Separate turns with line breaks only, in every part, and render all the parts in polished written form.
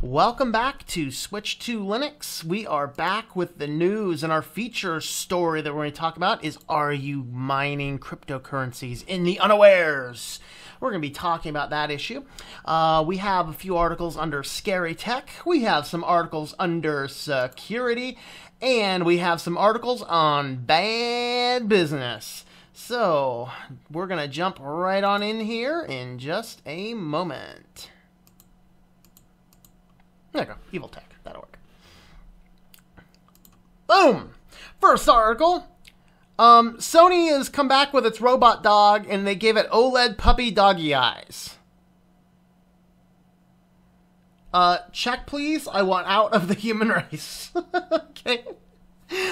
Welcome back to Switch to Linux. We are back with the news, and our feature story that we're going to talk about is, are you mining cryptocurrencies in the unawares? We're going to be talking about that issue. We have a few articles under Scary Tech. We have some articles under Security, and we have some articles on Bad Business. So we're going to jump right on in here in just a moment. There you go. Evil Tech. That'll work. Boom! First article. Sony has come back with its robot dog, and they gave it OLED puppy doggy eyes. Check, please. I want out of the human race. Okay.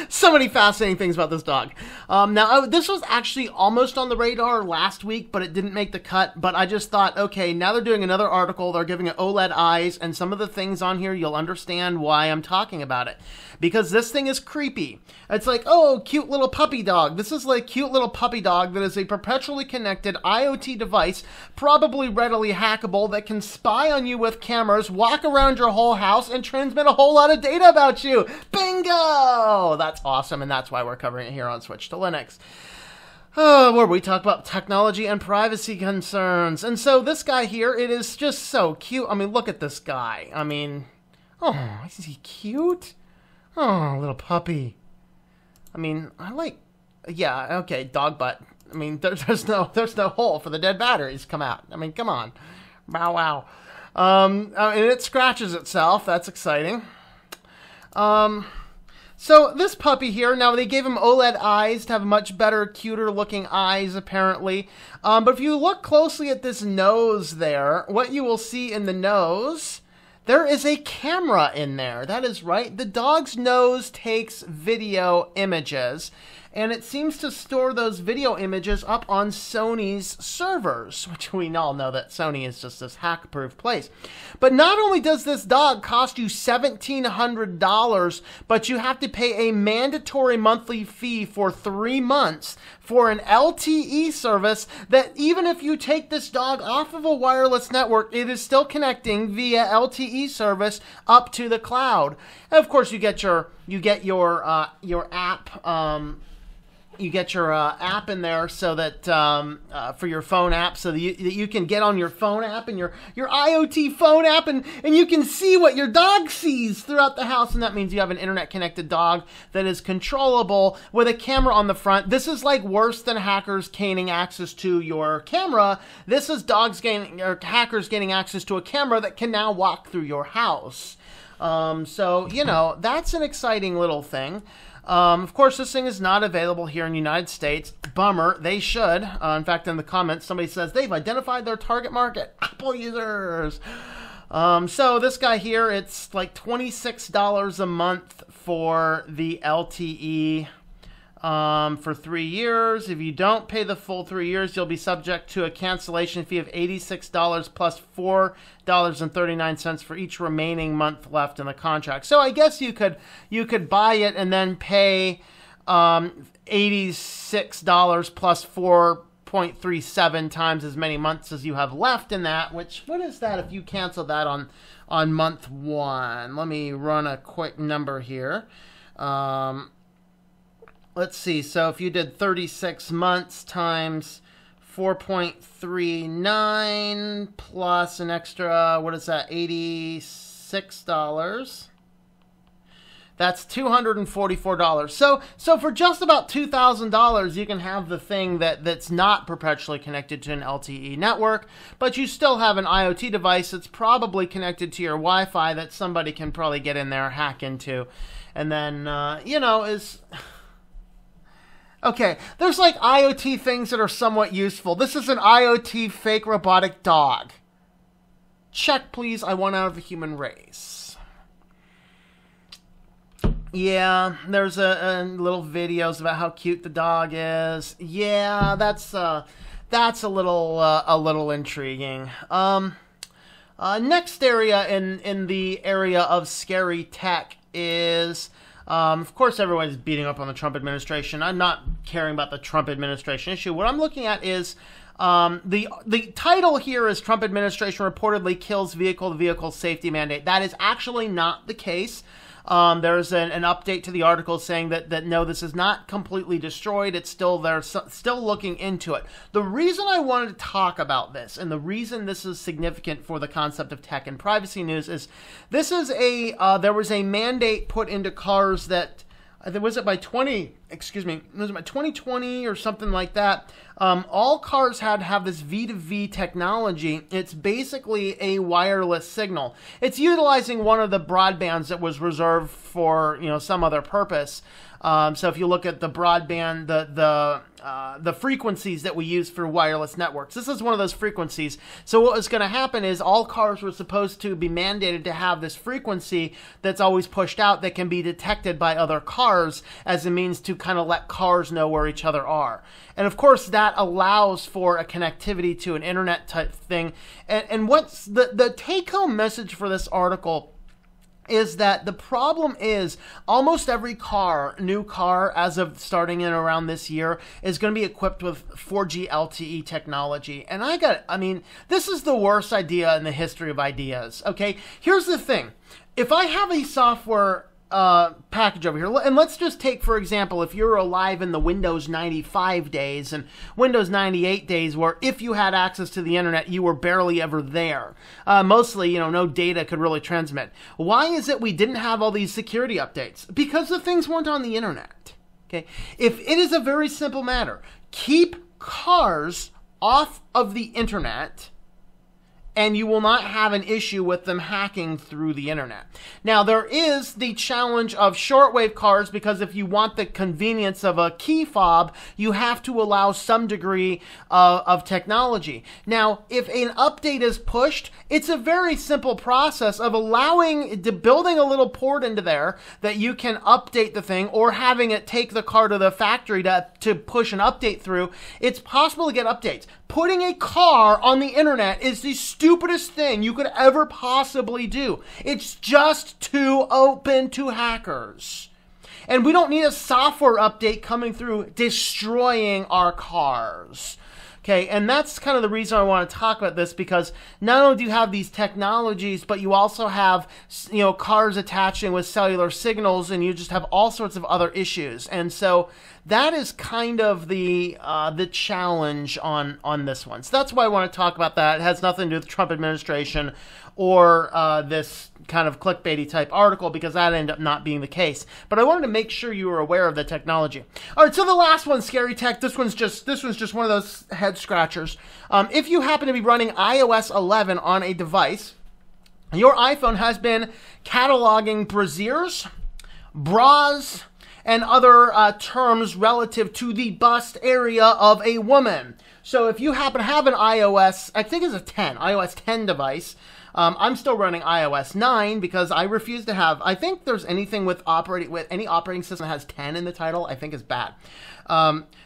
So many fascinating things about this dog. Now, this was actually almost on the radar last week, but it didn't make the cut. But I just thought, okay, now they're doing another article. They're giving it OLED eyes, and some of the things on here, you'll understand why I'm talking about it. Because this thing is creepy. It's like, oh, cute little puppy dog. This is like cute little puppy dog that is a perpetually connected IoT device, probably readily hackable, that can spy on you with cameras, walk around your whole house, and transmit a whole lot of data about you. Bingo! That's awesome, and that's why we're covering it here on Switch to Linux. Where we talk about technology and privacy concerns. And so this guy here, it is just so cute. I mean, look at this guy. I mean, oh, is he cute? Oh, little puppy. I mean, yeah, okay, dog butt. I mean, there's no hole for the dead batteries come out. I mean, come on. Bow wow. And it scratches itself. That's exciting. So this puppy here, now they gave him OLED eyes to have much better, cuter looking eyes apparently. But if you look closely at this nose there, what you will see in the nose, there is a camera in there. That is right. The dog's nose takes video images, and it seems to store those video images up on Sony's servers, which we all know that Sony is just this hack-proof place. But not only does this dog cost you $1,700, but you have to pay a mandatory monthly fee for 3 months for an LTE service that even if you take this dog off of a wireless network, it is still connecting via LTE service up to the cloud. And of course, you get your app. You get your app in there so that for your phone app, so that you can get on your phone app and your IoT phone app, and you can see what your dog sees throughout the house. And that means you have an internet connected dog that is controllable with a camera on the front. This is like worse than hackers gaining access to your camera. This is hackers gaining access to a camera that can now walk through your house. So, you know, that's an exciting little thing. Of course, this thing is not available here in the United States. Bummer. They should. In fact, in the comments, somebody says they've identified their target market. Apple users. So this guy here, it's like $26 a month for the LTE for 3 years. If you don't pay the full 3 years, you'll be subject to a cancellation fee of $86 plus $4.39 for each remaining month left in the contract. So I guess you could buy it and then pay $86 plus 4.37 times as many months as you have left in that. Which, what is that if you cancel that on month 1? Let me run a quick number here. Let's see, so if you did 36 months times 4.39 plus an extra, what is that, $86? That's $244. So for just about $2,000, you can have the thing that's not perpetually connected to an LTE network, but you still have an IoT device that's probably connected to your Wi-Fi that somebody can probably get in there, hack into, and then, you know, is... Okay, there's like IoT things that are somewhat useful. This is an IoT fake robotic dog. Check, please. I want out of the human race. Yeah, there's a little videos about how cute the dog is. Yeah, that's a little intriguing. Next area in the area of scary tech is... of course, everyone's beating up on the Trump administration. I'm not caring about the Trump administration issue. What I'm looking at is The title here is Trump administration reportedly kills vehicle-to-vehicle safety mandate. That is actually not the case. There's an update to the article saying that no, this is not completely destroyed. It's still there, still looking into it. The reason I wanted to talk about this, and the reason this is significant for the concept of tech and privacy news, is this is there was a mandate put into cars that, was it by 2020 or something like that? All cars had to have this V2V technology. It's basically a wireless signal. It's utilizing one of the broadbands that was reserved for, some other purpose. So if you look at the broadband, the frequencies that we use for wireless networks, this is one of those frequencies. So what was going to happen is all cars were supposed to be mandated to have this frequency that's always pushed out that can be detected by other cars as a means to kind of let cars know where each other are. And of course, that allows for a connectivity to an internet type thing. And what's the take-home message for this article is that the problem is almost every new car, as of starting in around this year, is going to be equipped with 4G LTE technology. And this is the worst idea in the history of ideas, okay? Here's the thing. If I have a software package over here, and let's just take, for example, if you're alive in the Windows 95 days and Windows 98 days, where if you had access to the internet, you were barely ever there. Mostly, no data could really transmit. Why is it we didn't have all these security updates? Because the things weren't on the internet. Okay, if it is a very simple matter, keep cars off of the internet, and you will not have an issue with them hacking through the internet. Now, there is the challenge of shortwave cars, because if you want the convenience of a key fob, you have to allow some degree of technology. Now, if an update is pushed, it's a very simple process of building a little port into there that you can update the thing, or having it take the car to the factory to push an update through. It's possible to get updates. Putting a car on the internet is the stupidest thing you could ever possibly do. It's just too open to hackers. And we don't need a software update coming through destroying our cars. Okay, and that's kind of the reason I want to talk about this, because not only do you have these technologies, but you also have, cars attaching with cellular signals, and you just have all sorts of other issues. And so that is kind of the challenge on this one. So that's why I want to talk about that. It has nothing to do with the Trump administration or this kind of clickbaity type article, because that ended up not being the case. But I wanted to make sure you were aware of the technology. All right, so the last one, scary tech. This one's just one of those head scratchers. If you happen to be running iOS 11 on a device, your iPhone has been cataloging brassieres, bras, and other terms relative to the bust area of a woman. So if you happen to have an iOS, I think it's iOS 10 device. I'm still running iOS 9 because I refuse to have, I think there's anything with any operating system that has 10 in the title, I think is bad.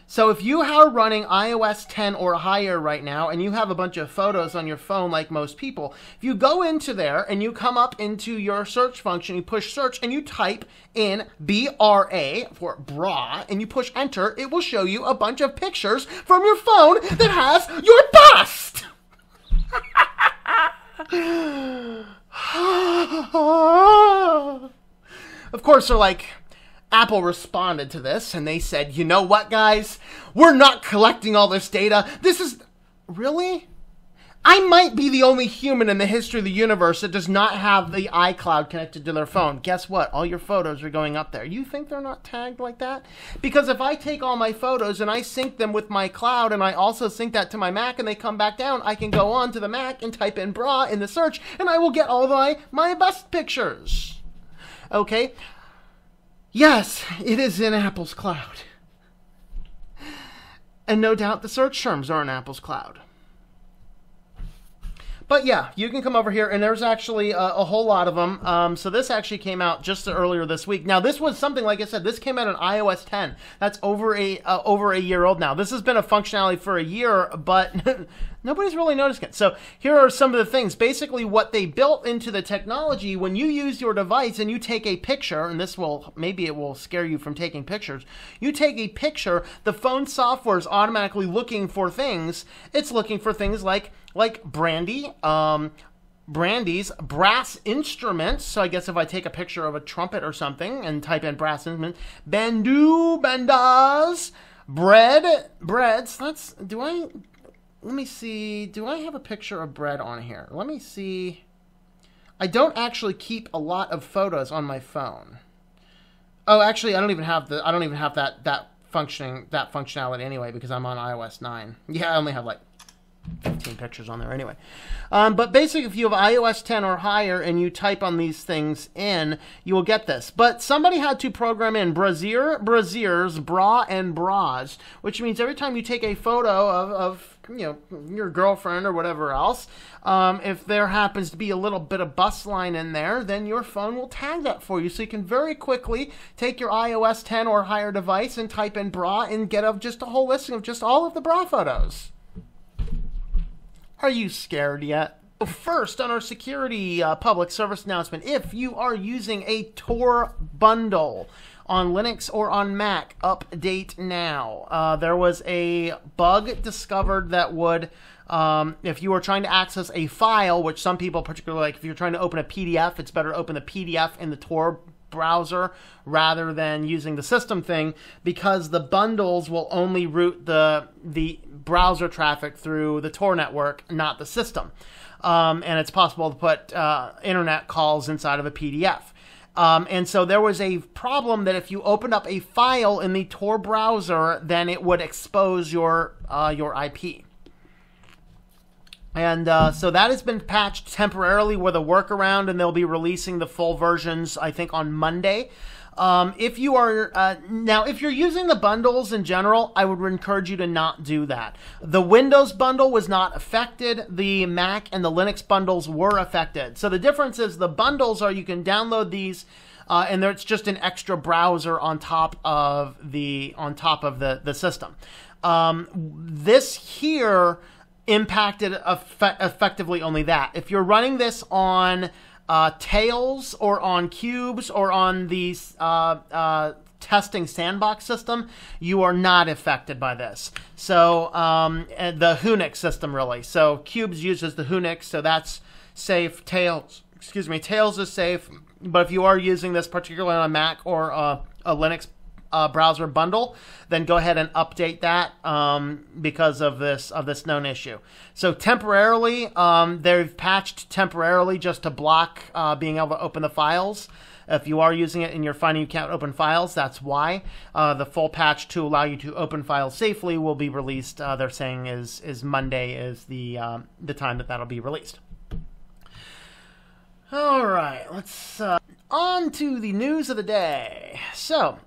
So if you are running iOS 10 or higher right now, and you have a bunch of photos on your phone like most people, if you go into there and you come up into your search function, you push search and you type in BRA for bra, and you push enter, it will show you a bunch of pictures from your phone that has your bust! Of course, they're like, Apple responded to this and they said, you know what, guys? We're not collecting all this data. This is... Really? I might be the only human in the history of the universe that does not have the iCloud connected to their phone. Guess what? All your photos are going up there. You think they're not tagged like that? Because if I take all my photos and I sync them with my cloud, and I also sync that to my Mac, and they come back down, I can go on to the Mac and type in bra in the search, and I will get all my bust pictures. Okay? Yes, it is in Apple's cloud. And no doubt the search terms are in Apple's cloud. But yeah, you can come over here, and there's actually a whole lot of them. So this actually came out just earlier this week. Now, this was something, like I said, this came out on iOS 10. That's over a year old now. This has been a functionality for a year, but nobody's really noticing it. So here are some of the things. Basically, what they built into the technology, when you use your device and you take a picture, and this will, maybe it will scare you from taking pictures. You take a picture, the phone software is automatically looking for things. It's looking for things like Brandy's brass instruments. So I guess if I take a picture of a trumpet or something and type in brass instruments, bandas, breads. Let me see. Do I have a picture of bread on here? Let me see. I don't actually keep a lot of photos on my phone. Oh, actually, I don't even have that functionality anyway because I'm on iOS 9. Yeah, I only have like 15 pictures on there anyway. But basically, if you have iOS 10 or higher and you type on these things in, you will get this. But somebody had to program in brasiers, bra, and bras, which means every time you take a photo of your girlfriend or whatever else, if there happens to be a little bit of bust line in there, then your phone will tag that for you. So you can very quickly take your iOS 10 or higher device and type in bra and get just a whole listing of just all of the bra photos. Are you scared yet? First, on our security public service announcement, if you are using a Tor bundle on Linux or on Mac, update now. There was a bug discovered that would, if you were trying to access a file, which some people particularly like, if you're trying to open a PDF, it's better to open the PDF in the Tor browser rather than using the system thing, because the bundles will only route the browser traffic through the Tor network, not the system. And it's possible to put internet calls inside of a PDF. And so there was a problem that if you opened up a file in the Tor browser, then it would expose your IP. And so that has been patched temporarily with a workaround, and they'll be releasing the full versions, I think, on Monday. If you are now, if you're using the bundles in general, I would encourage you to not do that. The Windows bundle was not affected. The Mac and the Linux bundles were affected. So the difference is the bundles are, you can download these, and it's just an extra browser on top of the system. This here impacted effectively only that. If you're running this on Tails or on Cubes or on the testing sandbox system, you are not affected by this. So the Unix system, really. So Cubes uses the Unix, so that's safe. Tails is safe. But if you are using this particularly on a Mac or a Linux browser bundle, then go ahead and update that because of this known issue. So temporarily, they've patched temporarily just to block being able to open the files. If you are using it and you're finding you can't open files, that's why. The full patch to allow you to open files safely will be released. They're saying is Monday is the time that'll be released. All right, let's on to the news of the day. So,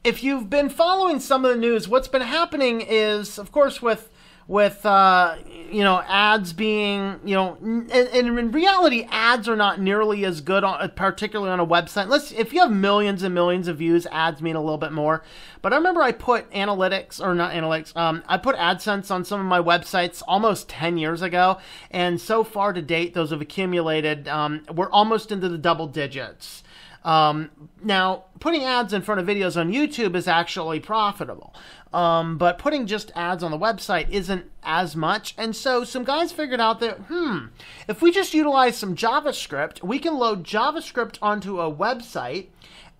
if you've been following some of the news, what's been happening is, of course, with ads being, and in reality, ads are not nearly as good, particularly on a website. If you have millions and millions of views, ads mean a little bit more. But I remember I put I put AdSense on some of my websites almost 10 years ago, and so far to date, those have accumulated. We're almost into the double digits. Now, putting ads in front of videos on YouTube is actually profitable. But putting just ads on the website isn't as much. And so some guys figured out that, if we just utilize some JavaScript, we can load JavaScript onto a website,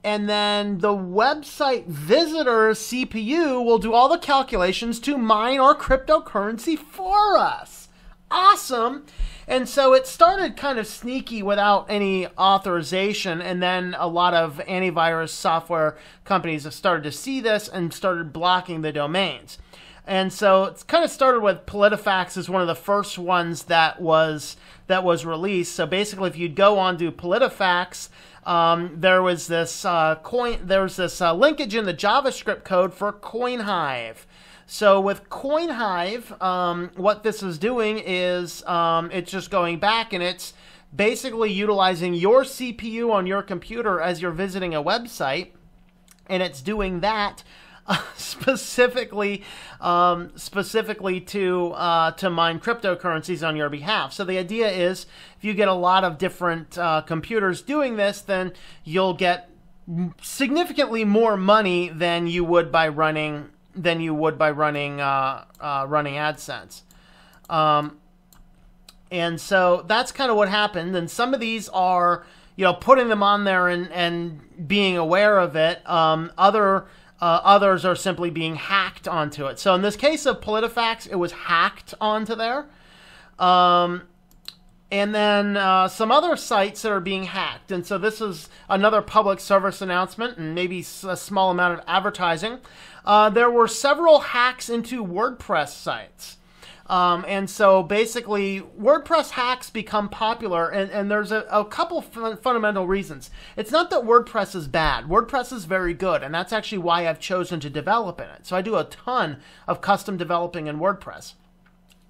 and then the website visitor's CPU will do all the calculations to mine our cryptocurrency for us. Awesome. And so it started kind of sneaky without any authorization, and then a lot of antivirus software companies have started to see this and started blocking the domains. And so it's kind of started with PolitiFax as one of the first ones that was released. So basically, if you'd go on to PolitiFax, there was this linkage in the JavaScript code for CoinHive. So with CoinHive, what this is doing is it's just going back and it's basically utilizing your CPU on your computer as you're visiting a website, and it's doing that specifically to mine cryptocurrencies on your behalf. So the idea is, if you get a lot of different computers doing this, then you'll get significantly more money than you would by running running AdSense. And so that's kind of what happened. And some of these are, putting them on there and being aware of it. Others are simply being hacked onto it. So in this case of PolitiFact, it was hacked onto there. And then some other sites that are being hacked. And so this is another public service announcement and maybe a small amount of advertising. There were several hacks into WordPress sites. And so basically, WordPress hacks become popular, and there's a couple fundamental reasons. It's not that WordPress is bad. WordPress is very good, and that's actually why I've chosen to develop in it. So I do a ton of custom developing in WordPress.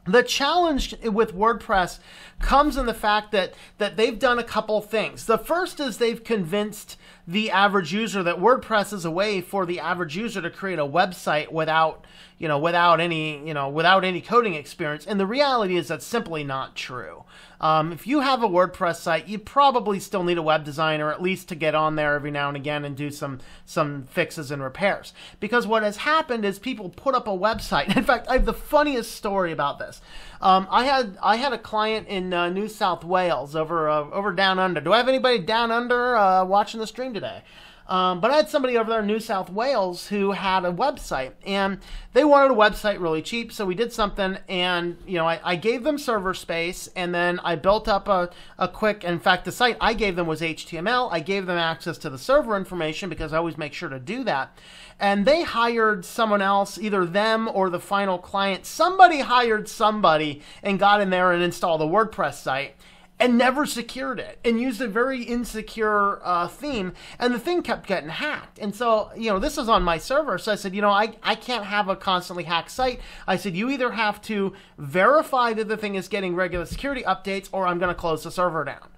The challenge with WordPress comes in the fact that they've done a couple things. The first is they've convinced the average user that WordPress is a way for the average user to create a website without any coding experience. And the reality is that's simply not true. If you have a WordPress site, you probably still need a web designer, at least to get on there every now and again and do some fixes and repairs. Because what has happened is people put up a website. In fact, I have the funniest story about this. I had a client in New South Wales over down under. Do I have anybody down under watching the stream today? But I had somebody over there in New South Wales who had a website, and they wanted a website really cheap, so we did something, and I gave them server space, and then I built up a quick, in fact, the site I gave them was HTML. I gave them access to the server information because I always make sure to do that. And they hired someone else, either them or the final client. Somebody hired somebody and got in there and installed a WordPress site, and never secured it, and used a very insecure theme, and the thing kept getting hacked. And so, this is on my server, so I said, I can't have a constantly hacked site. I said, you either have to verify that the thing is getting regular security updates, or I'm going to close the server down.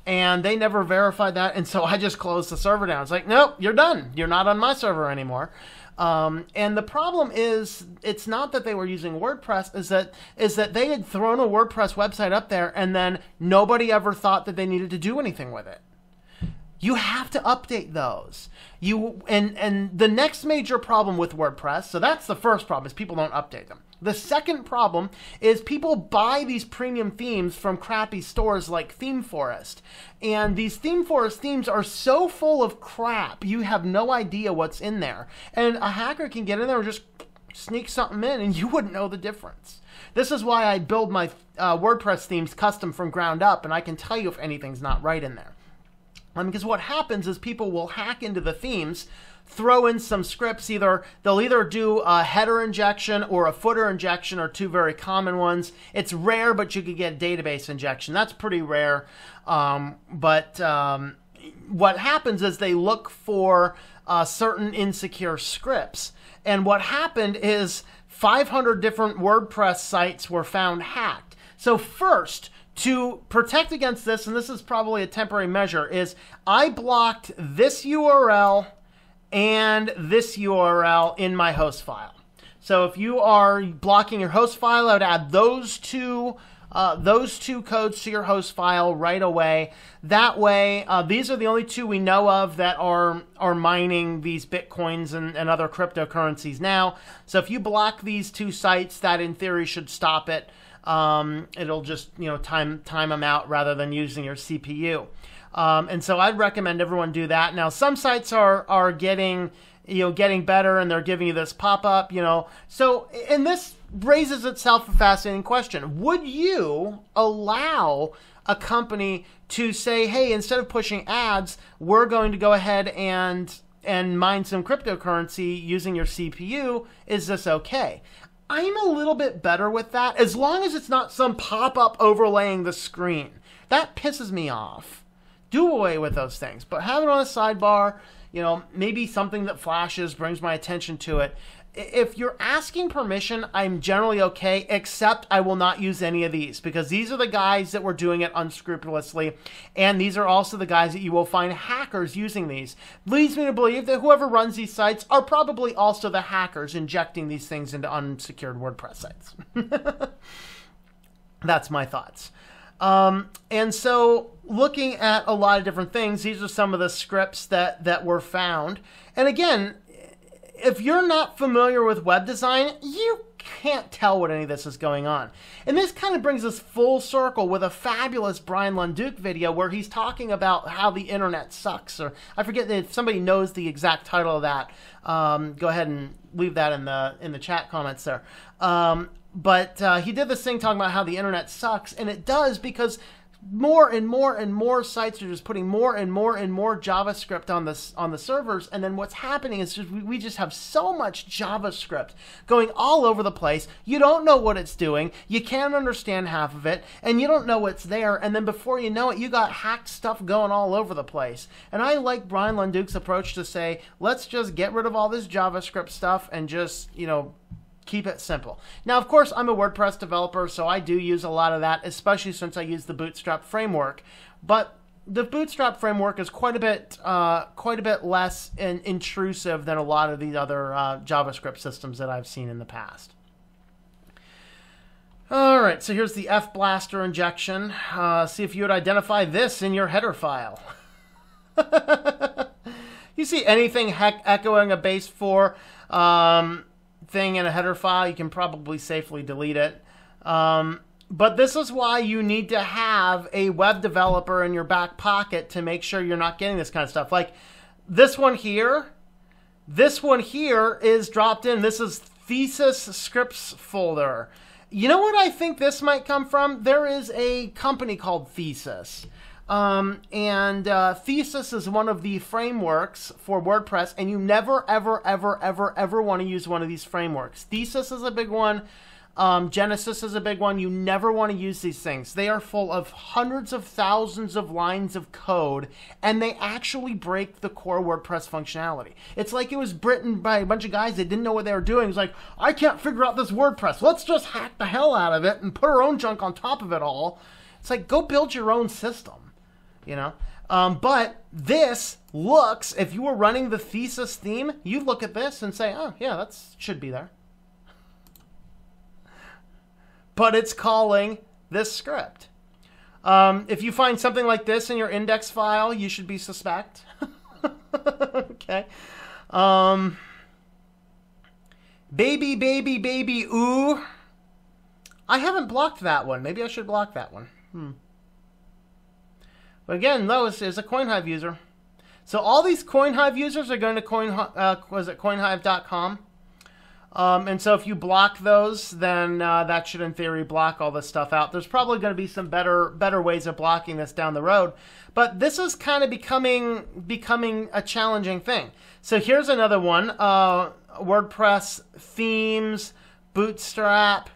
And they never verified that, and so I just closed the server down. It's like, nope, you're done. You're not on my server anymore. And the problem is, it's not that they were using WordPress, is that they had thrown a WordPress website up there, and then nobody ever thought that they needed to do anything with it. You have to update those. And the next major problem with WordPress, so that's the first problem, is people don't update them. The second problem is people buy these premium themes from crappy stores like ThemeForest. And these ThemeForest themes are so full of crap, you have no idea what's in there. And a hacker can get in there and just sneak something in, and you wouldn't know the difference. This is why I build my WordPress themes custom from ground up, and I can tell you if anything's not right in there. Because what happens is people will hack into the themes, throw in some scripts. They'll either do a header injection or a footer injection, are two very common ones. It's rare, but you could get database injection. That's pretty rare. But what happens is they look for certain insecure scripts. And what happened is 500 different WordPress sites were found hacked. So first, to protect against this, and this is probably a temporary measure, is I blocked this URL and this URL in my host file. So if you are blocking your host file, I would add those two codes to your host file right away. That way, these are the only two we know of that are mining these Bitcoins and other cryptocurrencies now. So if you block these two sites, that in theory should stop it. It'll just, time them out rather than using your CPU. And so I'd recommend everyone do that. Now, some sites are getting better, and they're giving you this pop-up, So, and this raises itself a fascinating question. Would you allow a company to say, hey, instead of pushing ads, we're going to go ahead and mine some cryptocurrency using your CPU? Is this okay? I'm a little bit better with that, as long as it's not some pop-up overlaying the screen. That pisses me off. Do away with those things, but have it on a sidebar, maybe something that flashes, brings my attention to it. if you're asking permission, I'm generally okay, except I will not use any of these, because these are the guys that were doing it unscrupulously, and these are also the guys that you will find hackers using these. Leads me to believe that whoever runs these sites are probably also the hackers injecting these things into unsecured WordPress sites. That's my thoughts. And so looking at a lot of different things, these are some of the scripts that were found. And again, if you're not familiar with web design, you can't tell what any of this is going on. And this kind of brings us full circle with a fabulous Brian Lunduke video where he's talking about how the internet sucks. Or I forget if somebody knows the exact title of that. Go ahead and leave that in the chat comments there. But he did this thing talking about how the internet sucks, and it does, because more and more and more sites are just putting more and more and more JavaScript on the servers, and then what's happening is we just have so much JavaScript going all over the place. You don't know what it's doing, you can't understand half of it, and you don't know what's there, and then before you know it, you got hacked stuff going all over the place. And I like Brian Lunduke's approach to say, let's just get rid of all this JavaScript stuff and just, keep it simple. Now, of course, I'm a WordPress developer, so I do use a lot of that, especially since I use the Bootstrap framework. But the Bootstrap framework is quite a bit less intrusive than a lot of these other JavaScript systems that I've seen in the past. All right, so here's the FBlaster injection. See if you would identify this in your header file. You see anything echoing a base 4 thing in a header file, you can probably safely delete it. But this is why you need to have a web developer in your back pocket to make sure you're not getting this kind of stuff. Like this one here is dropped in. This is Thesis Scripts folder. You know what I think this might come from? There is a company called Thesis. Thesis is one of the frameworks for WordPress, and you never, ever, ever, ever, ever want to use one of these frameworks. Thesis is a big one. Genesis is a big one. You never want to use these things. They are full of hundreds of thousands of lines of code, and they actually break the core WordPress functionality. It's like it was written by a bunch of guys that didn't know what they were doing. It's like, I can't figure out this WordPress. Let's just hack the hell out of it and put our own junk on top of it all. It's like, go build your own system. But this looks, if you were running the Thesis theme, you look at this and say, oh, yeah, that should be there. But it's calling this script. If you find something like this in your index file, you should be suspect. Okay. Baby, baby, baby, ooh. I haven't blocked that one. Maybe I should block that one. But again, Lois is a CoinHive user. So all these CoinHive users are going to coinhive.com. And so if you block those, then that should, in theory, block all this stuff out. There's probably going to be some better ways of blocking this down the road. But this is kind of becoming a challenging thing. So here's another one. WordPress themes, Bootstrap,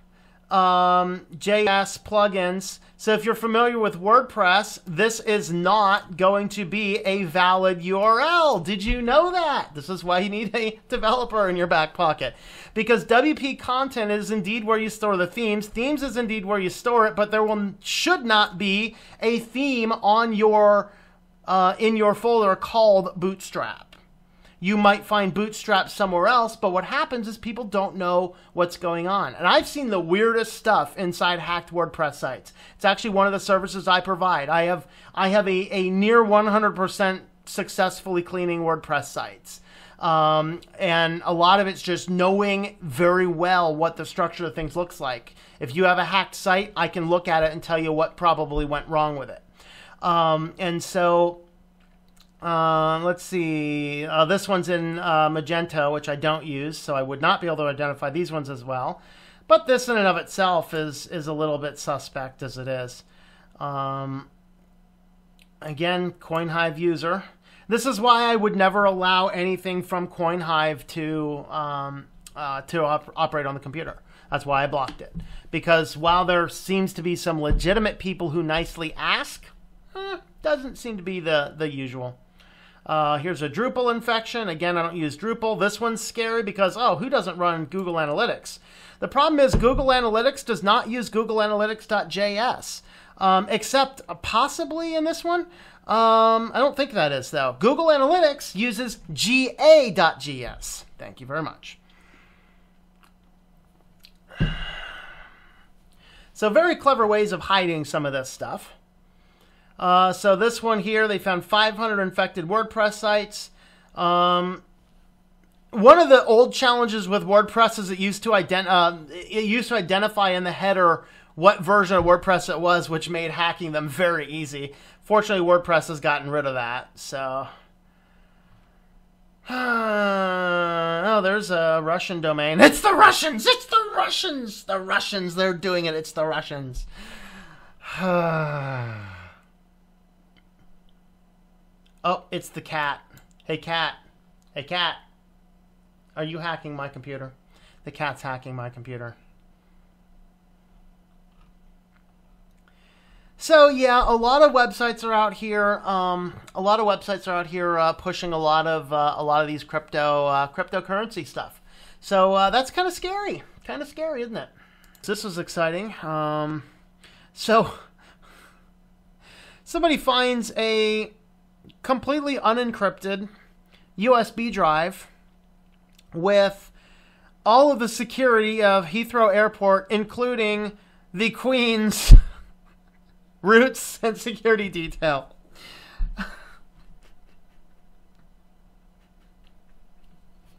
JS plugins. So if you're familiar with WordPress, this is not going to be a valid URL. Did you know that? This is why you need a developer in your back pocket. Because WP content is indeed where you store the themes. Themes is indeed where you store it, but there should not be a theme on your in your folder called Bootstrap. You might find Bootstrap somewhere else, but what happens is people don't know what's going on. And I've seen the weirdest stuff inside hacked WordPress sites. It's actually one of the services I provide. I have a near 100% successfully cleaning WordPress sites. And a lot of it's just knowing very well what the structure of things looks like. If you have a hacked site, I can look at it and tell you what probably went wrong with it. Let's see. This one's in Magento, which I don't use, so I would not be able to identify these ones as well. But this in and of itself is a little bit suspect as it is. Again, CoinHive user. This is why I would never allow anything from CoinHive to operate on the computer. That's why I blocked it. Because while there seems to be some legitimate people who nicely ask, doesn't seem to be the usual. Here's a Drupal infection. Again, I don't use Drupal. This one's scary because, oh, who doesn't run Google Analytics? The problem is Google Analytics does not use Google Analytics.js, except possibly in this one. I don't think that is, though. Google Analytics uses ga.js. Thank you very much. So very clever ways of hiding some of this stuff. So this one here, they found 500 infected WordPress sites. One of the old challenges with WordPress is it used to identify in the header what version of WordPress it was, which made hacking them very easy. Fortunately, WordPress has gotten rid of that. So, oh, there's a Russian domain. It's the Russians. It's the Russians. The Russians. They're doing it. It's the Russians. Oh, it's the cat. Hey, cat. Hey, cat. Are you hacking my computer? The cat's hacking my computer. So yeah, a lot of websites are out here. Pushing a lot of these cryptocurrency stuff. So that's kind of scary. Kind of scary, isn't it? So this was exciting. So somebody finds a completely unencrypted USB drive with all of the security of Heathrow Airport, including the Queen's routes and security detail.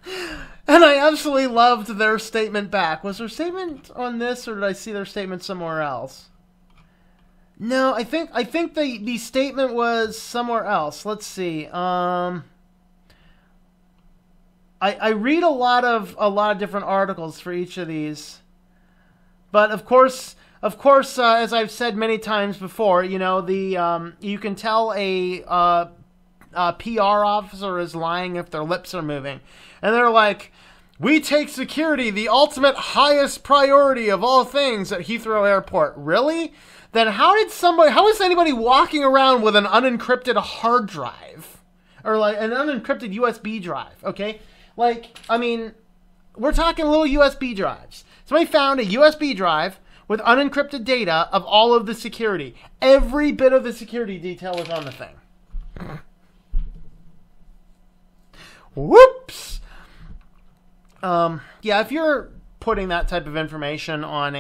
And I absolutely loved their statement back. Was there a statement on this, or did I see their statement somewhere else? No, I think the statement was somewhere else. Let's see. I read a lot of different articles for each of these, but of course, as I've said many times before, you know, you can tell a PR officer is lying if their lips are moving, and they're like, "We take security the ultimate highest priority of all things at Heathrow Airport." Really? Then how is anybody walking around with an unencrypted hard drive, or like an unencrypted USB drive? Okay, like, I mean, we're talking little USB drives. Somebody found a USB drive with unencrypted data of all of the security. Every bit of the security detail is on the thing. Whoops! Yeah, if you're putting that type of information on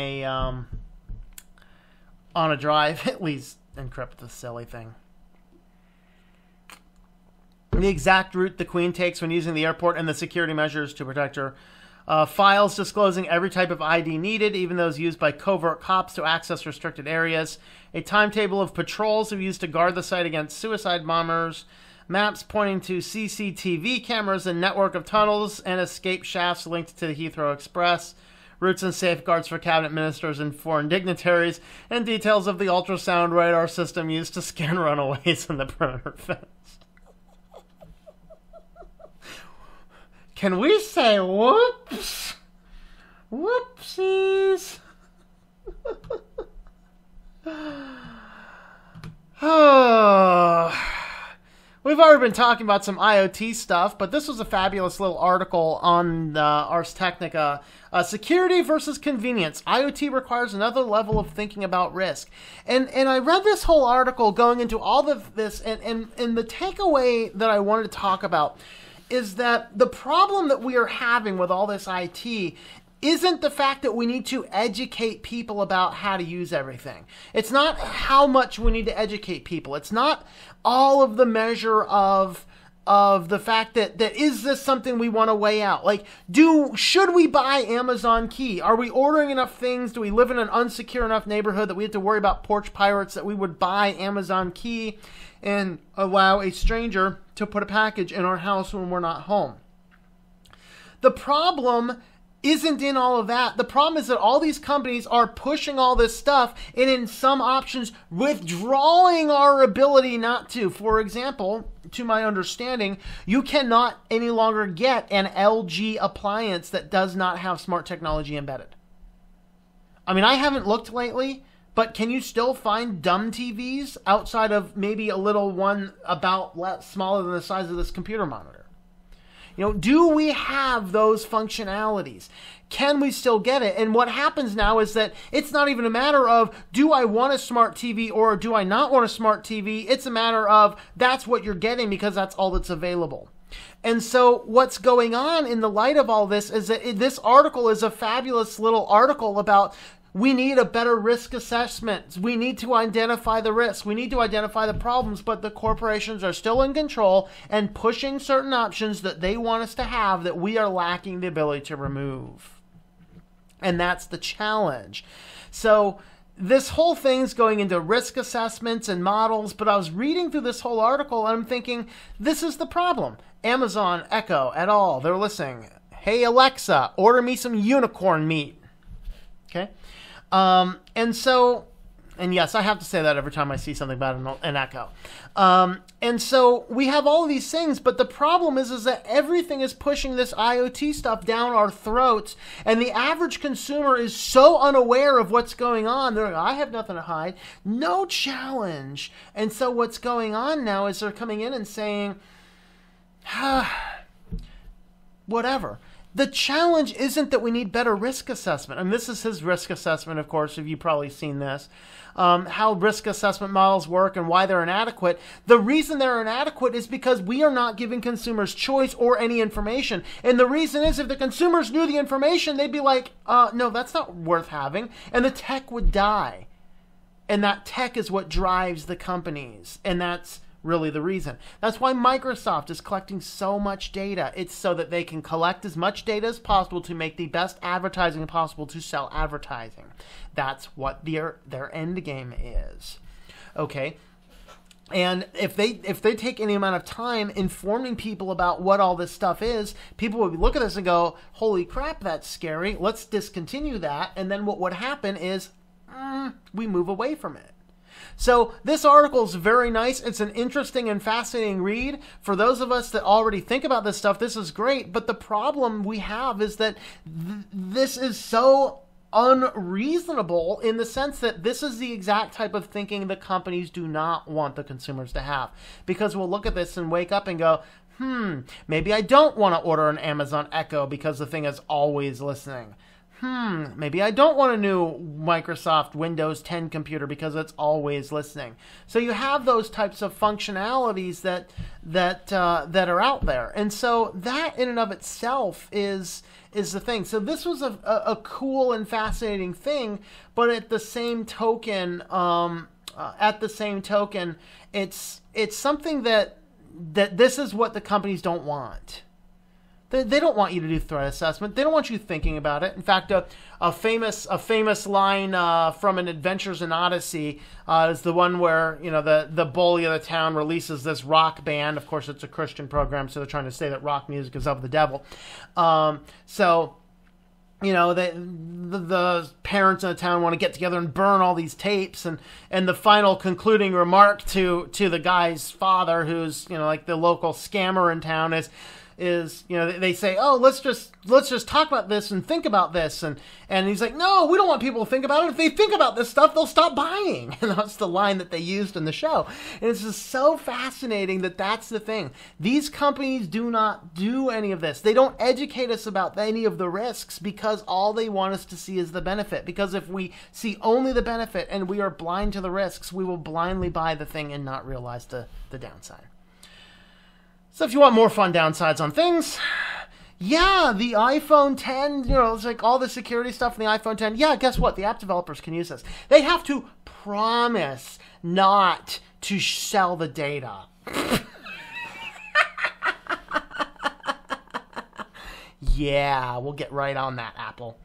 a drive, at least encrypt the silly thing. The exact route the Queen takes when using the airport and the security measures to protect her. Files disclosing every type of ID needed, even those used by covert cops to access restricted areas. A timetable of patrols used to guard the site against suicide bombers. Maps pointing to CCTV cameras and network of tunnels and escape shafts linked to the Heathrow Express. Routes and safeguards for cabinet ministers and foreign dignitaries. And details of the ultrasound radar system used to scan runaways in the perimeter fence. Can we say whoops? Whoopsies. Oh. We've already been talking about some IoT stuff, but this was a fabulous little article on Ars Technica. Security versus convenience. IoT requires another level of thinking about risk. And I read this whole article going into all of this, and the takeaway that I wanted to talk about is that the problem that we are having with all this IT isn't the fact that we need to educate people about how to use everything. It's not how much we need to educate people. It's not all of the measure of the fact that is this something we want to weigh out? Like, should we buy Amazon Key? Are we ordering enough things? Do we live in an unsecure enough neighborhood that we have to worry about porch pirates that we would buy Amazon Key and allow a stranger to put a package in our house when we're not home? The problem isn't in all of that. The problem is that all these companies are pushing all this stuff and in some options withdrawing our ability not to. For example, to my understanding, you cannot any longer get an LG appliance that does not have smart technology embedded. I mean, I haven't looked lately, But can you still find dumb TVs outside of maybe a little one about smaller than the size of this computer monitor? You know, do we have those functionalities? Can we still get it? And what happens now is that it's not even a matter of, do I want a smart TV or do I not want a smart TV? It's a matter of, that's what you're getting because that's all that's available. And so what's going on in the light of all this is that this article is a fabulous little article about we need a better risk assessment. We need to identify the risks. We need to identify the problems, but the corporations are still in control and pushing certain options that they want us to have that we are lacking the ability to remove. And that's the challenge. So this whole thing's going into risk assessments and models, but I was reading through this whole article and I'm thinking, this is the problem. Amazon, Echo, et al., they're listening. Hey, Alexa, order me some unicorn meat. Okay? And yes, I have to say that every time I see something about an Echo. And so we have all of these things, but the problem is that everything is pushing this IoT stuff down our throats, and the average consumer is so unaware of what's going on. They're like, I have nothing to hide. No challenge. And so what's going on now is they're coming in and saying, whatever. The challenge isn't that we need better risk assessment. And this is his risk assessment, of course, if you've probably seen this. How risk assessment models work and why they're inadequate. The reason they're inadequate is because we are not giving consumers choice or any information. And the reason is if the consumers knew the information, they'd be like, no, that's not worth having. And the tech would die. And that tech is what drives the companies. And that's really the reason. That's why Microsoft is collecting so much data. It's so that they can collect as much data as possible to make the best advertising possible to sell advertising. That's what their end game is. Okay? And if they take any amount of time informing people about what all this stuff is, people would look at this and go, holy crap, that's scary. Let's discontinue that. And then what would happen is we move away from it. So this article is very nice. It's an interesting and fascinating read. For those of us that already think about this stuff, this is great. But the problem we have is that this is so unreasonable in the sense that this is the exact type of thinking the companies do not want the consumers to have. Because we'll look at this and wake up and go, maybe I don't want to order an Amazon Echo because the thing is always listening. Maybe I don't want a new Microsoft Windows 10 computer because it's always listening. So you have those types of functionalities that are out there, and so that in and of itself is the thing. So this was a cool and fascinating thing, but at the same token, it's something that this is what the companies don't want. They don't want you to do threat assessment. They don't want you thinking about it. In fact, a famous line from an Adventures in Odyssey is the one where the bully of the town releases this rock band. Of course, it's a Christian program, so they're trying to say that rock music is of the devil. The parents in the town want to get together and burn all these tapes, and the final concluding remark to the guy's father, who's like the local scammer in town, is they say, oh, let's just talk about this and think about this, and he's like, no, we don't want people to think about it. If they think about this stuff, they'll stop buying. And that's the line that they used in the show. And it's just so fascinating that that's the thing. These companies do not do any of this. They don't educate us about any of the risks because all they want us to see is the benefit. Because if we see only the benefit and we are blind to the risks, we will blindly buy the thing and not realize the downside. So if you want more fun downsides on things, yeah, the iPhone 10, it's like all the security stuff in the iPhone 10. Yeah, guess what? The app developers can use this. They have to promise not to sell the data. Yeah, we'll get right on that, Apple.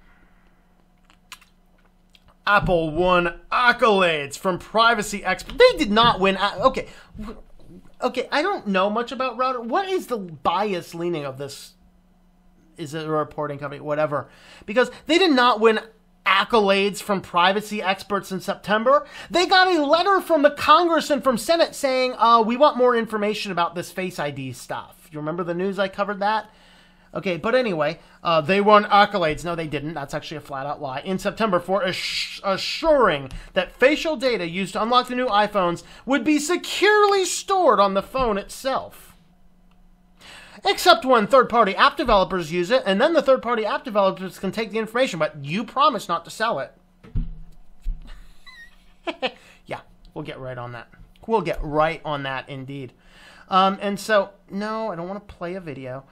Apple won accolades from privacy experts. They did not win. Okay, I don't know much about Roundup. What is the bias leaning of this? Is it a reporting company? Whatever. Because they did not win accolades from privacy experts in September. They got a letter from the Congress and from Senate saying, we want more information about this Face ID stuff. You remember the news? I covered that. Okay, but anyway, they won accolades. No, they didn't. That's actually a flat-out lie. In September for assuring that facial data used to unlock the new iPhones would be securely stored on the phone itself. Except when third-party app developers use it, and then the third-party app developers can take the information, but you promise not to sell it. Yeah, we'll get right on that. We'll get right on that, indeed. And so, no, I don't want to play a video.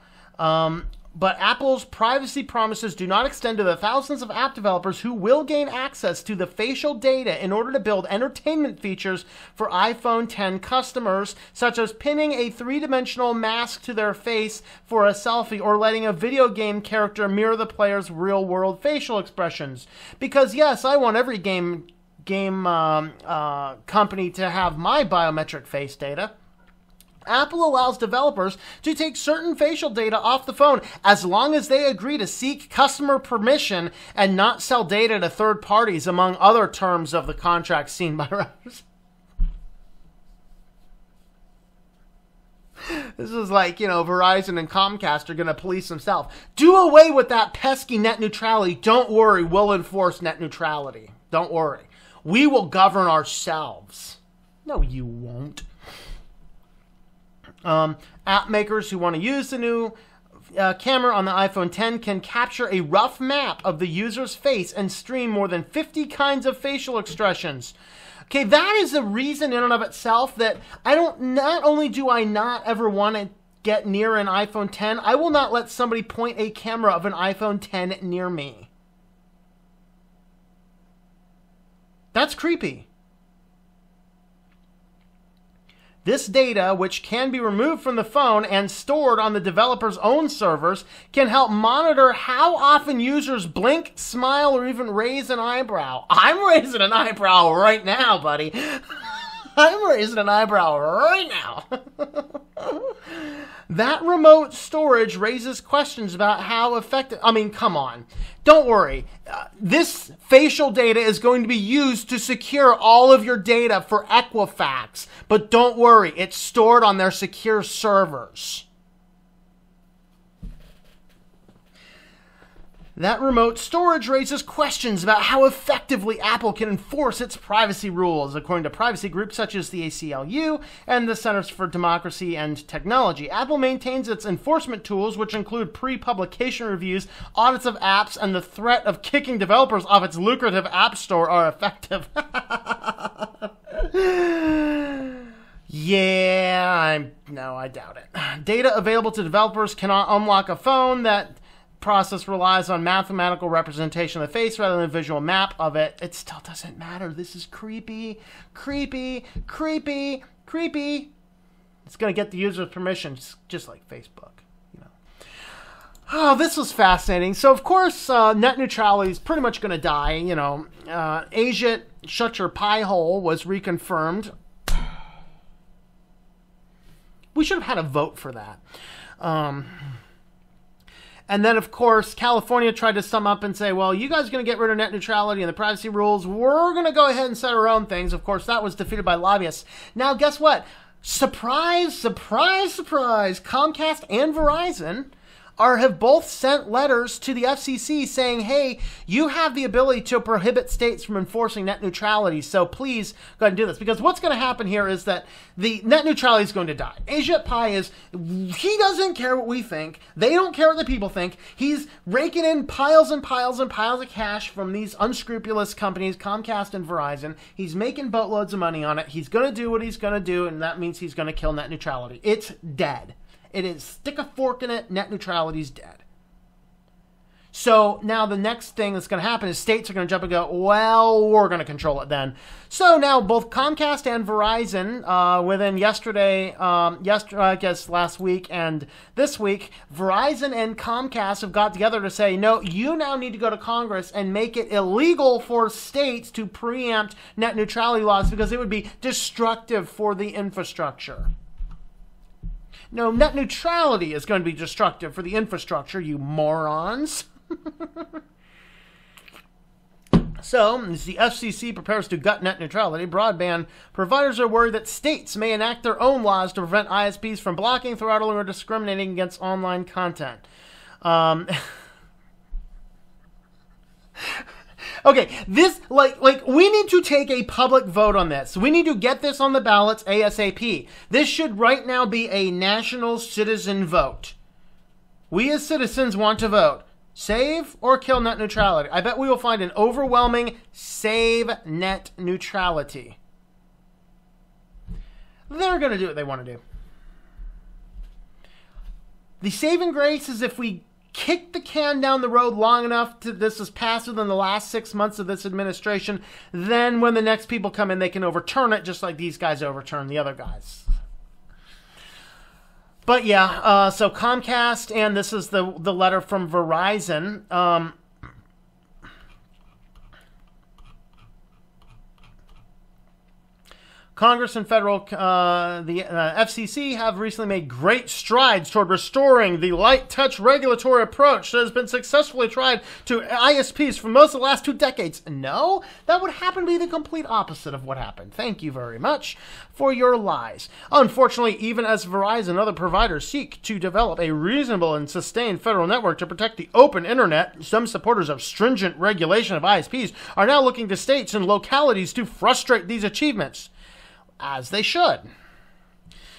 But Apple's privacy promises do not extend to the thousands of app developers who will gain access to the facial data in order to build entertainment features for iPhone X customers, such as pinning a three-dimensional mask to their face for a selfie or letting a video game character mirror the player's real-world facial expressions. Because, yes, I want every game company to have my biometric face data. Apple allows developers to take certain facial data off the phone as long as they agree to seek customer permission and not sell data to third parties, among other terms of the contract seen by Reuters. This is like, Verizon and Comcast are going to police themselves. Do away with that pesky net neutrality. Don't worry, we'll enforce net neutrality. Don't worry. We will govern ourselves. No, you won't. App makers who want to use the new camera on the iPhone X can capture a rough map of the user's face and stream more than 50 kinds of facial expressions. Okay, that is the reason in and of itself that not only do I not ever want to get near an iPhone X, I will not let somebody point a camera of an iPhone X near me. That's creepy. This data, which can be removed from the phone and stored on the developer's own servers, can help monitor how often users blink, smile, or even raise an eyebrow. I'm raising an eyebrow right now, buddy. I'm raising an eyebrow right now. That remote storage raises questions about how effective... I mean, come on. Don't worry. This facial data is going to be used to secure all of your data for Equifax. But don't worry. It's stored on their secure servers. That remote storage raises questions about how effectively Apple can enforce its privacy rules, according to privacy groups such as the ACLU and the Centers for Democracy and Technology. Apple maintains its enforcement tools, which include pre-publication reviews, audits of apps, and the threat of kicking developers off its lucrative app store are effective. No, I doubt it. Data available to developers cannot unlock a phone. That process relies on mathematical representation of the face rather than a visual map of it. It still doesn't matter. This is creepy, creepy, creepy, creepy. It's going to get the user's permission, just like Facebook. Oh, this was fascinating. So, of course, net neutrality is pretty much going to die. Asia, shut your pie hole, was reconfirmed. We should have had a vote for that. And then, of course, California tried to sum up and say, well, you guys are going to get rid of net neutrality and the privacy rules. We're going to go ahead and set our own things. Of course, that was defeated by lobbyists. Now, guess what? Surprise, surprise, surprise. Comcast and Verizon have both sent letters to the FCC saying, hey, you have the ability to prohibit states from enforcing net neutrality, so please go ahead and do this. Because what's going to happen here is that the net neutrality is going to die. Asia Pi he doesn't care what we think. They don't care what the people think. He's raking in piles and piles and piles of cash from these unscrupulous companies, Comcast and Verizon. He's making boatloads of money on it. He's going to do what he's going to do, and that means he's going to kill net neutrality. It's dead. It is, stick a fork in it, net neutrality is dead. So now the next thing that's going to happen is states are going to jump and go, well, we're going to control it then. So now both Comcast and Verizon, within I guess last week and this week, Verizon and Comcast have got together to say, no, you now need to go to Congress and make it illegal for states to preempt net neutrality laws because it would be destructive for the infrastructure. No, net neutrality is going to be destructive for the infrastructure, you morons. So, as the FCC prepares to gut net neutrality, broadband providers are worried that states may enact their own laws to prevent ISPs from blocking, throttling, or discriminating against online content. Okay, this, like, we need to take a public vote on this. We need to get this on the ballots ASAP. This should right now be a national citizen vote. We as citizens want to vote. Save or kill net neutrality. I bet we will find an overwhelming save net neutrality. They're going to do what they want to do. The saving grace is if we kick the can down the road long enough to this is passed within the last 6 months of this administration, then when the next people come in, they can overturn it just like these guys overturned the other guys. But yeah, so Comcast, and this is the letter from Verizon. Congress and federal, the FCC have recently made great strides toward restoring the light touch regulatory approach that has been successfully tried to ISPs for most of the last 2 decades. No, that would happen to be the complete opposite of what happened. Thank you very much for your lies. Unfortunately, even as Verizon and other providers seek to develop a reasonable and sustained federal network to protect the open internet, some supporters of stringent regulation of ISPs are now looking to states and localities to frustrate these achievements. As they should.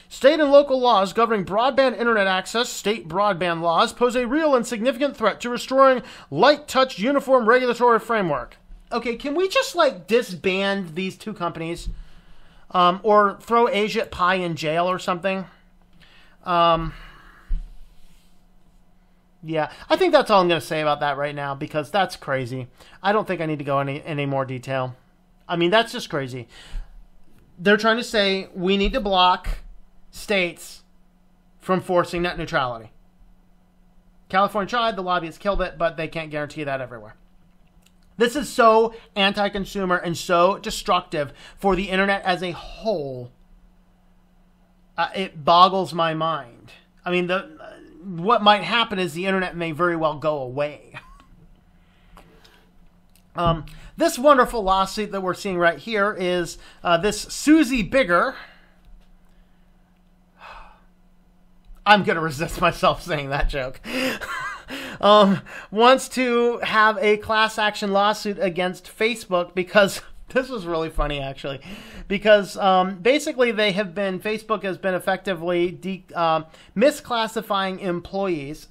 State and local laws governing broadband internet access, state broadband laws, pose a real and significant threat to restoring light touch uniform regulatory framework. Okay, can we just disband these 2 companies? Or throw Asia Pi in jail or something? Yeah, I think that's all I'm going to say about that right now because that's crazy. I don't think I need to go into any more detail. I mean, that's just crazy. They're trying to say we need to block states from forcing net neutrality. California tried, the lobbyists killed it, but they can't guarantee that everywhere. This is so anti-consumer and so destructive for the internet as a whole. It boggles my mind. I mean, what might happen is the internet may very well go away. This wonderful lawsuit that we're seeing right here is this Susie Bigger. I'm going to resist myself saying that joke. Wants to have a class action lawsuit against Facebook because this was really funny actually. Because basically Facebook has been effectively misclassifying employees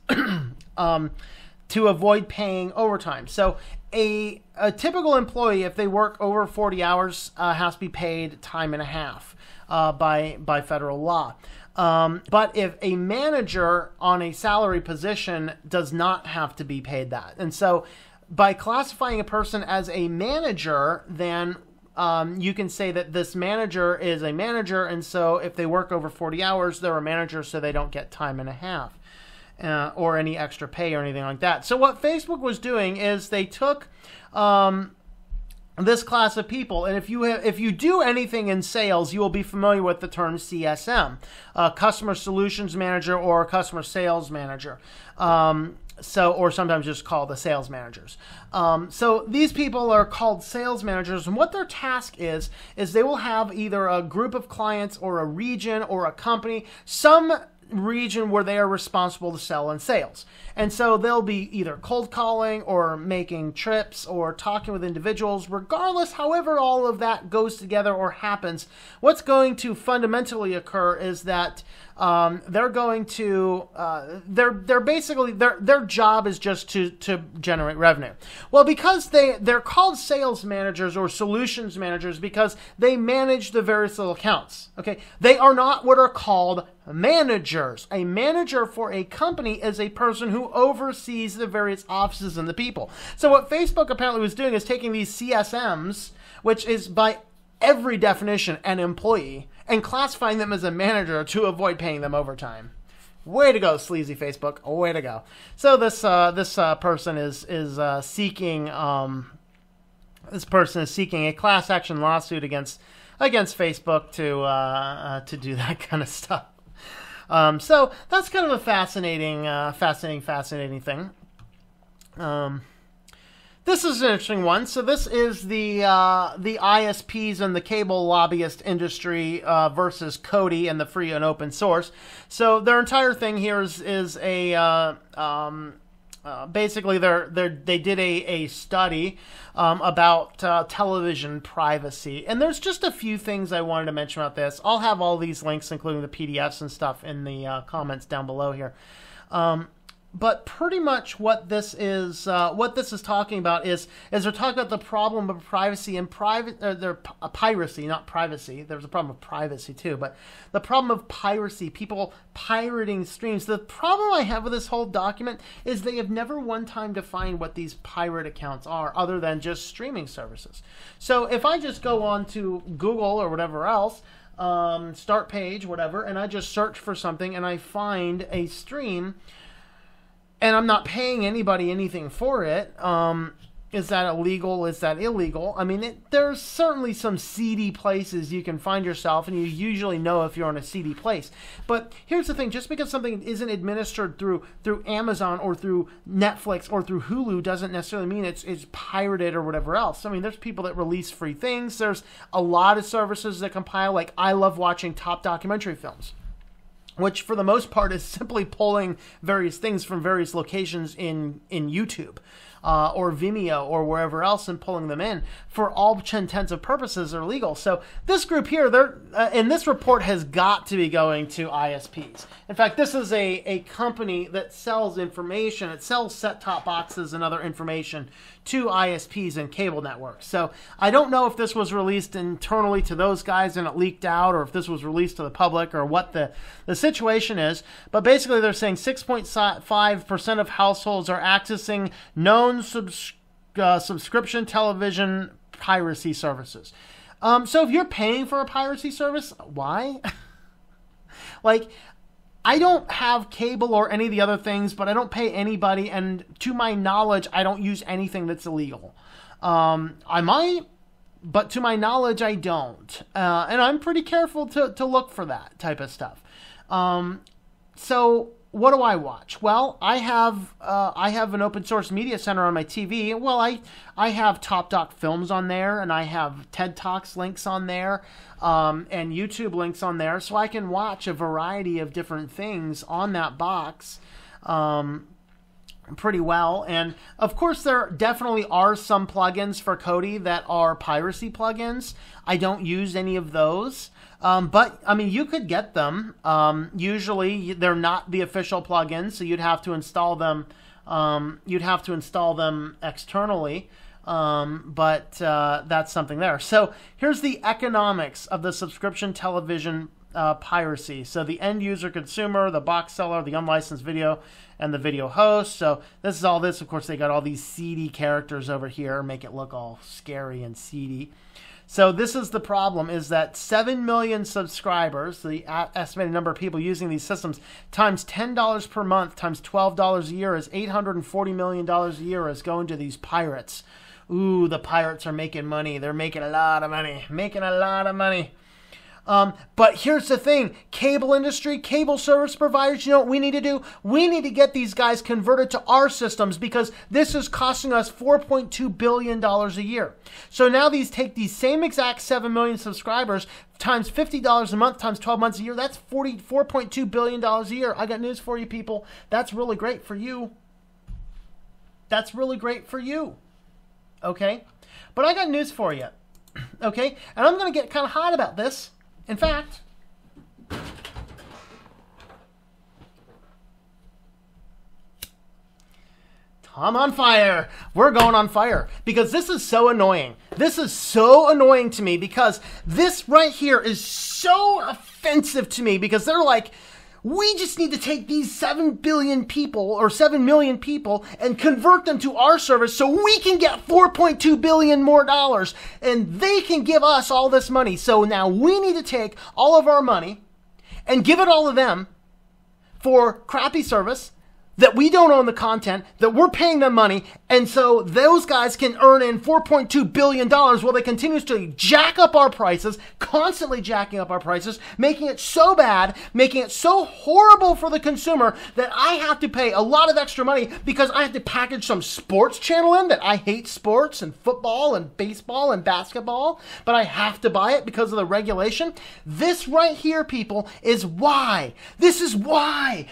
to avoid paying overtime. So a typical employee, if they work over 40 hours, has to be paid time and a half by federal law. But if a manager on a salary position does not have to be paid that. And so by classifying a person as a manager, then you can say that this manager is a manager. And so if they work over 40 hours, they're a manager, so they don't get time and a half. Or any extra pay or anything like that. So what Facebook was doing is they took this class of people, and if you do anything in sales, you will be familiar with the term CSM, Customer Solutions Manager or Customer Sales Manager. Or sometimes just called the sales managers. So these people are called sales managers, and what their task is they will have either a group of clients or a region or a company, some region where they are responsible to sell and sales. And so they'll be either cold calling or making trips or talking with individuals. Regardless, however all of that goes together or happens, what's going to fundamentally occur is that they're going to they're basically their job is just to generate revenue. Well, because they're called sales managers or solutions managers because they manage the various little accounts. Okay, they are not what are called managers. A manager for a company is a person who oversees the various offices and the people. So what Facebook apparently was doing is taking these CSMs, which is by every definition an employee, and classifying them as a manager to avoid paying them overtime. Way to go, sleazy Facebook! Way to go. So this person is seeking a class action lawsuit against Facebook to do that kind of stuff. So that's kind of a fascinating thing. This is an interesting one. So this is the ISPs and the cable lobbyist industry versus Kodi and the free and open source. So their entire thing here is a basically they did a study about television privacy, and there's just a few things I wanted to mention about this. I'll have all these links, including the PDFs and stuff, in the comments down below here. But pretty much what this is talking about is they're talking about the problem of privacy and piracy, not privacy. There's a problem of privacy too, but the problem of piracy, people pirating streams. The problem I have with this whole document is they have never one time defined what these pirate accounts are, other than just streaming services. So if I just go on to Google or whatever else, start page, whatever, and I just search for something and I find a stream, and I'm not paying anybody anything for it, is that illegal? Is that illegal? I mean, there's certainly some seedy places you can find yourself, and you usually know if you're in a seedy place. But here's the thing, just because something isn't administered through Amazon or through Netflix or through Hulu doesn't necessarily mean it's pirated or whatever else. I mean, there's people that release free things. There's a lot of services that compile, like I love watching top documentary films, which for the most part is simply pulling various things from various locations in YouTube or Vimeo or wherever else and pulling them in. For all intents and purposes are legal. So this group here, and this report has got to be going to ISPs. In fact, this is a company that sells information. It sells set-top boxes and other information to ISPs and cable networks. So I don't know if this was released internally to those guys and it leaked out, or if this was released to the public, or what the situation is. But basically they're saying 6.5% of households are accessing known subscription television piracy services. So if you're paying for a piracy service, why? Like, I don't have cable or any of the other things, but I don't pay anybody, and to my knowledge, I don't use anything that's illegal. I might, but to my knowledge, I don't. And I'm pretty careful to look for that type of stuff. So what do I watch? Well, I have an open source media center on my TV. Well, I have Top Doc Films on there, and I have TED Talks links on there, and YouTube links on there, so I can watch a variety of different things on that box pretty well. And of course, there definitely are some plugins for Kodi that are piracy plugins. I don't use any of those. But I mean, you could get them. Usually they're not the official plugins, so you'd have to install them. You'd have to install them externally. But that's something there. So here's the economics of the subscription television piracy. So the end user consumer, the box seller, the unlicensed video, and the video host. So this is all this. Of course, they got all these seedy characters over here, make it look all scary and seedy. So this is the problem, is that 7 million subscribers, the estimated number of people using these systems, times $10 per month, times $12 a year is $840 million a year is going to these pirates. Ooh, the pirates are making money. They're making a lot of money. Making a lot of money. But here's the thing, cable industry, cable service providers, you know what we need to do? We need to get these guys converted to our systems, because this is costing us $4.2 billion a year. So now take these same exact 7 million subscribers times $50 a month times 12 months a year. That's $4.2 billion a year. I got news for you people. That's really great for you. That's really great for you. Okay? But I got news for you. Okay? And I'm going to get kind of hot about this. In fact, I'm on fire. We're going on fire, because this is so annoying. This is so annoying to me, because this right here is so offensive to me, because they're like, we just need to take these 7 billion people or 7 million people and convert them to our service so we can get $4.2 billion more dollars, and they can give us all this money. So now we need to take all of our money and give it all to them for crappy service that we don't own the content, that we're paying them money, and so those guys can earn in $4.2 billion while they continuously jack up our prices, constantly jacking up our prices, making it so bad, making it so horrible for the consumer that I have to pay a lot of extra money because I have to package some sports channel in that I hate sports and football and baseball and basketball, but I have to buy it because of the regulation. This right here, people, is why. This is why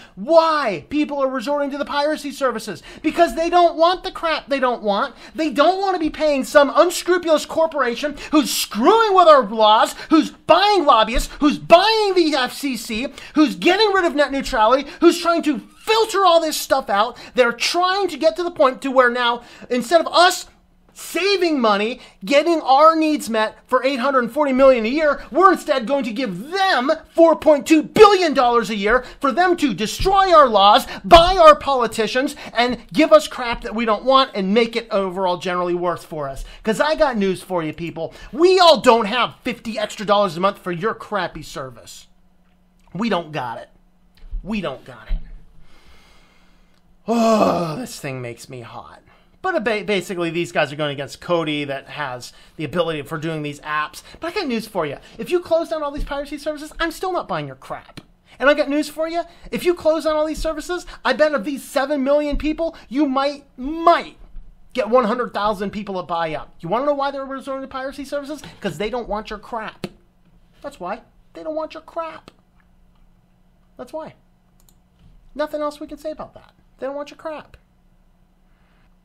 people are resorting resorting to the piracy services because they don't want the crap they don't want. They don't want to be paying some unscrupulous corporation who's screwing with our laws, who's buying lobbyists, who's buying the FCC, who's getting rid of net neutrality, who's trying to filter all this stuff out. They're trying to get to the point to where now, instead of us saving money, getting our needs met for $840 million a year, we're instead going to give them $4.2 billion a year for them to destroy our laws, buy our politicians, and give us crap that we don't want and make it overall generally worse for us. Because I got news for you, people. We all don't have $50 extra a month for your crappy service. We don't got it. We don't got it. Oh, this thing makes me hot. But basically, these guys are going against Kodi that has the ability for doing these apps. But I got news for you. If you close down all these piracy services, I'm still not buying your crap. And I got news for you. If you close down all these services, I bet of these 7 million people, you might get 100,000 people to buy up. You want to know why they're resorting to piracy services? Because they don't want your crap. That's why. They don't want your crap. That's why. Nothing else we can say about that. They don't want your crap.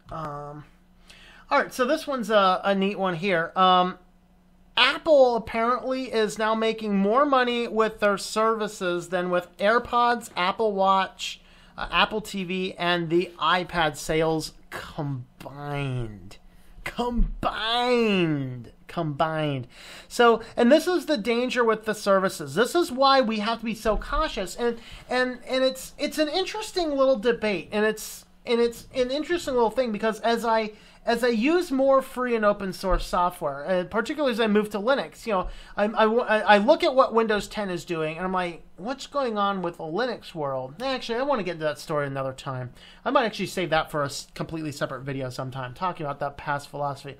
All right, so this one's a neat one here. Apple apparently is now making more money with their services than with AirPods, Apple Watch, Apple TV, and the iPad sales combined. So, and this is the danger with the services. This is why we have to be so cautious. And it's an interesting little debate, and it's an interesting little thing because as I use more free and open source software, and particularly as I move to Linux, you know, I look at what Windows 10 is doing, and I'm like, what's going on with the Linux world? Actually, I want to get into that story another time. I might actually save that for a completely separate video sometime, talking about that past philosophy.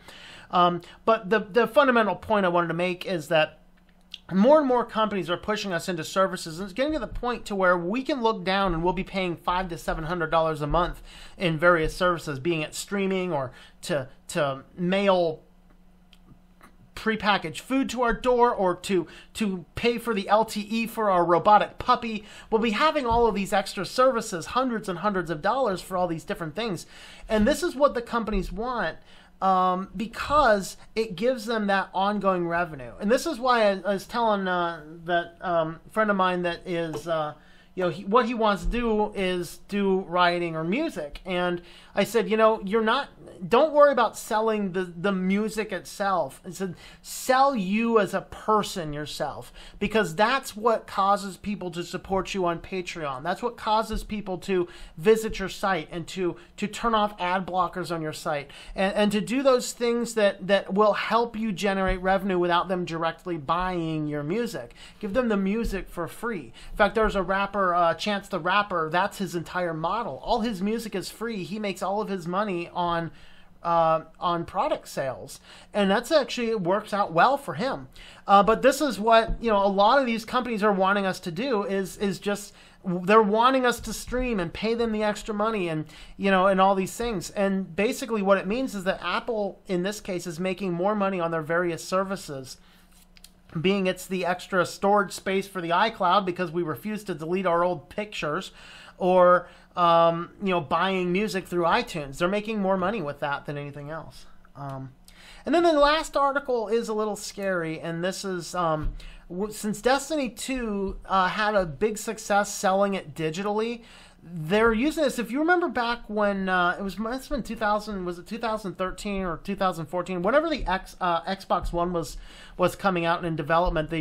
But the fundamental point I wanted to make is that more and more companies are pushing us into services, and it's getting to the point to where we can look down and we'll be paying $500 to $700 a month in various services, being it streaming or to mail prepackaged food to our door or to pay for the LTE for our robotic puppy. We'll be having all of these extra services, hundreds and hundreds of dollars for all these different things. And this is what the companies want. Because it gives them that ongoing revenue. And this is why I was telling that friend of mine that is, what he wants to do is do writing or music. And I said, don't worry about selling the music itself. I said, sell you as a person yourself, because that's what causes people to support you on Patreon. That's what causes people to visit your site and to turn off ad blockers on your site and to do those things that will help you generate revenue without them directly buying your music. Give them the music for free. In fact, there's a rapper, Chance the Rapper, that's his entire model. All his music is free. He makes all of his money on product sales, and that's actually, it works out well for him. But this is what a lot of these companies are wanting us to do is just they're wanting us to stream and pay them the extra money and and all these things. And basically what it means is that Apple in this case is making more money on their various services, being it's the extra storage space for the iCloud because we refuse to delete our old pictures, or buying music through iTunes. They're making more money with that than anything else. And then the last article is a little scary, and this is since Destiny 2 had a big success selling it digitally, they're using this. If you remember back when must have been 2000, was it 2013 or 2014? Whenever the Xbox One was coming out and in development,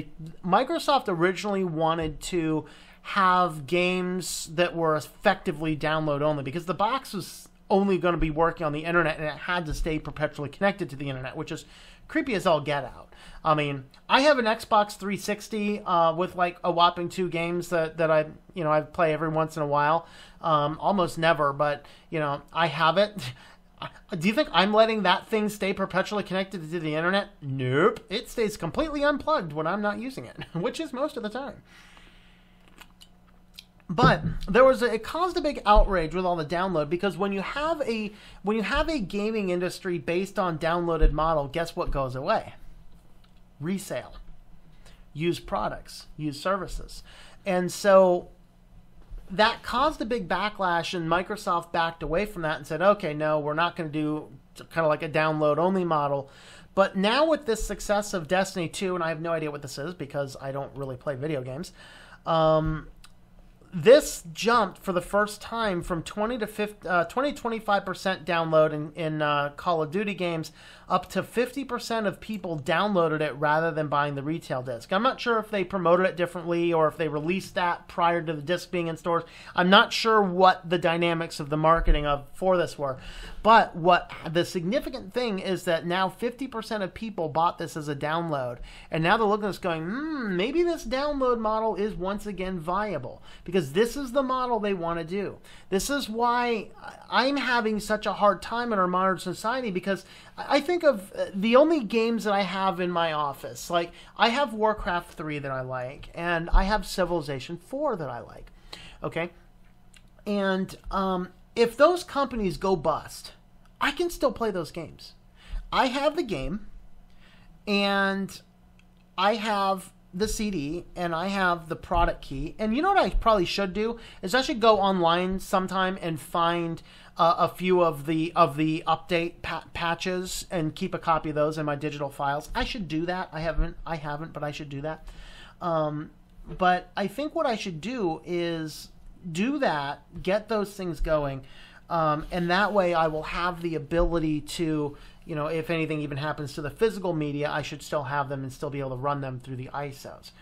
Microsoft originally wanted to have games that were effectively download only, because the box was only going to be working on the internet and it had to stay perpetually connected to the internet, which is creepy as all get out. I mean, I have an Xbox 360 with like a whopping 2 games that I play every once in a while, almost never, but I have it. Do you think I'm letting that thing stay perpetually connected to the internet? Nope. It stays completely unplugged when I'm not using it, which is most of the time. But it caused a big outrage with all the download, because when you have a gaming industry based on downloaded model, guess what goes away? Resale, used products, used services. And so that caused a big backlash, and Microsoft backed away from that and said, okay, no, we're not going to do kind of like a download-only model. But now with this success of Destiny 2, and I have no idea what this is because I don't really play video games, this jumped for the first time from 20 to 25% download in Call of Duty games up to 50% of people downloaded it rather than buying the retail disc. I'm not sure if they promoted it differently or if they released that prior to the disc being in stores. I'm not sure what the dynamics of the marketing for this were. But what the significant thing is that now 50% of people bought this as a download. And now they're looking at this going, maybe this download model is once again viable. Because this is the model they want to do. This is why I'm having such a hard time in our modern society, because I think of the only games that I have in my office. Like, I have Warcraft 3 that I like, and I have Civilization 4 that I like. Okay? And if those companies go bust, I can still play those games. I have the game, and I have the CD, and I have the product key. And you know what I probably should do is I should go online sometime and find a few of the update patches and keep a copy of those in my digital files. I should do that. I haven't, but I should do that. But I think what I should do is do that, get those things going, and that way I will have the ability to, if anything even happens to the physical media, I should still have them and still be able to run them through the ISOs.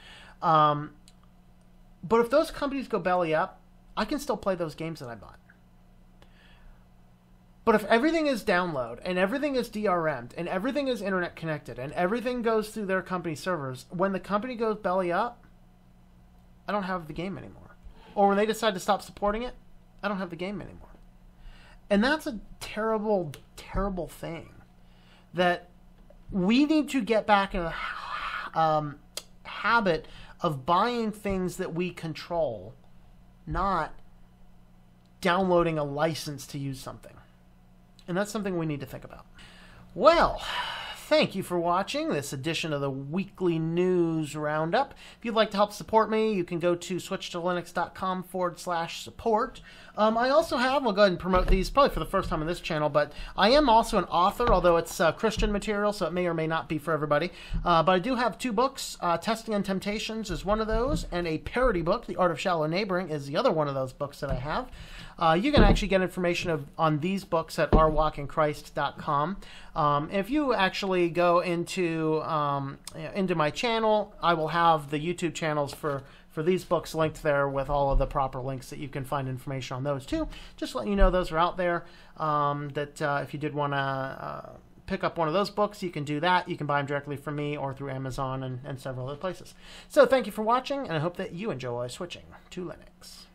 But if those companies go belly up, I can still play those games that I bought. But if everything is download, and everything is DRM'd, and everything is internet connected, and everything goes through their company servers, when the company goes belly up, I don't have the game anymore. Or when they decide to stop supporting it, I don't have the game anymore. And that's a terrible, terrible thing. That we need to get back in the habit of buying things that we control, not downloading a license to use something. And that's something we need to think about. Well, thank you for watching this edition of the Weekly News Roundup. If you'd like to help support me, you can go to switchtolinux.com/support. I also have, I'll go ahead and promote these probably for the first time on this channel, but I am also an author, although it's Christian material, so it may or may not be for everybody. But I do have 2 books. Testing and Temptations is one of those, and a parody book, The Art of Shallow Neighboring, is the other one of those books that I have. You can actually get information on these books at ourwalkinchrist.com. If you actually go into my channel, I will have the YouTube channels for these books linked there with all of the proper links that you can find information on those too. Just letting you know those are out there, if you did want to pick up one of those books, you can do that. You can buy them directly from me or through Amazon and several other places. So thank you for watching, and I hope that you enjoy switching to Linux.